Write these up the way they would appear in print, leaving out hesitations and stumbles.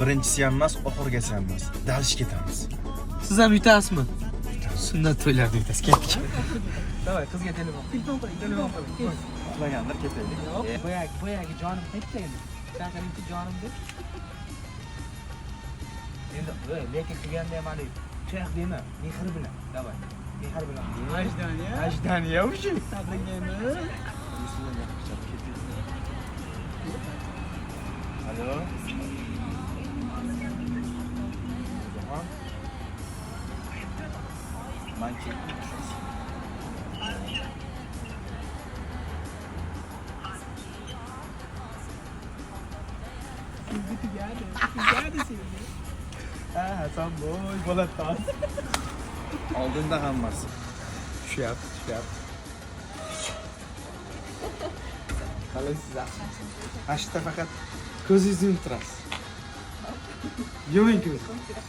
Birinchisi ham emas, oxirgisi ham emas. Dalish ketamiz. Siz ham yutasizmi? Sunnat to'ylarda yutasiz. Ketdik. Davay, qizga telefon qiling. Uxlagandir, ketaylik. Boyagi jonim qayerda endi? Shunaqaniki jonim deb. Endi lekin qilganda ham hali cho'q dema, mehr bilan. Davay. Mehr bilan. Ajdaniya uchun. Tabriklayman. Alo. Man ketdim. Hasan boy, Po'latdan. Oldinda hammasi. Tushyapti. Qalaysiz yaxshimisiz? Hashda faqat ko'zingizni yumib turasiz. Yuming ko'zni.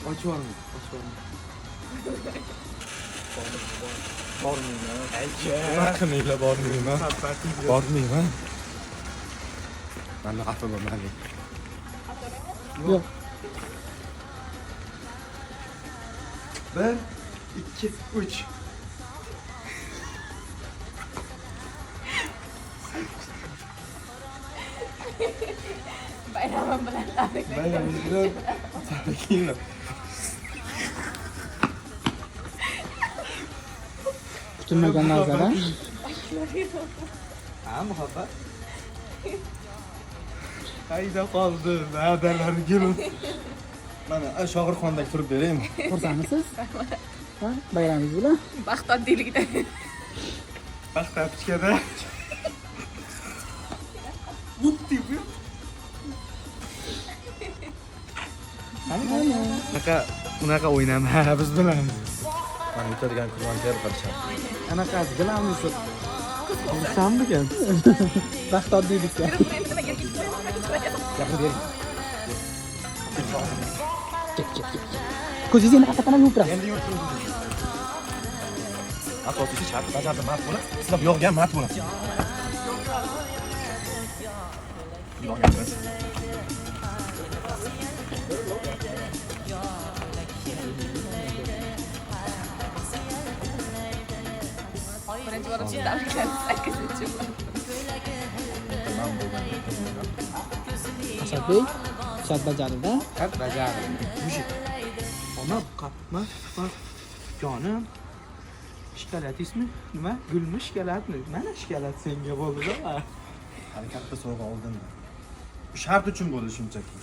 Ochib yubormang. Bormayman. Nima qilinglar, bormayman. Bormayman. Meni xafa bo'lmang. Yo'q. 1, 2, 3. Bayramim bilan tabriklayman. Bayramingiz bilan tabriklayman. Kutilmagan nazara. Ha, muhabbat. Qayda qoldi? Va'dalari kelib. Mana Shohirxondek turib beraymi? Xursandmisiz? Ha, bayramingiz bilan. Baxt oddiyligida. Baxt tapichkada. Bukti bu. Unaqa o'ynama, biz bilamiz. Mana yutadigan kulon ter qilishadi. Qanaqasi bilamiz. Xursandmikan? Baxt oddiylikda. Gapirib bering. Ket. Ko'zingizni yana qaytadan yuvib turasiz. Endi yurting. Asosiysi shart bajarda mard bo'lib, sizlar bu yoqga ham mard bo'lasiz. Bu yoqga ham. Birinchi bo'lib siz tabriklaymiz. 8-chi. Asadbek, shart bajardi-da. Qat bajardi. Mushuk. Ona qatma, bak. Jonim. Shikalatismi? Nima? Gulmi shikalatmi? Mana shikalat senga bo'ldi-da. Hali katta sovg'a oldinda. Bu shart uchun bo'ldi shunchaki.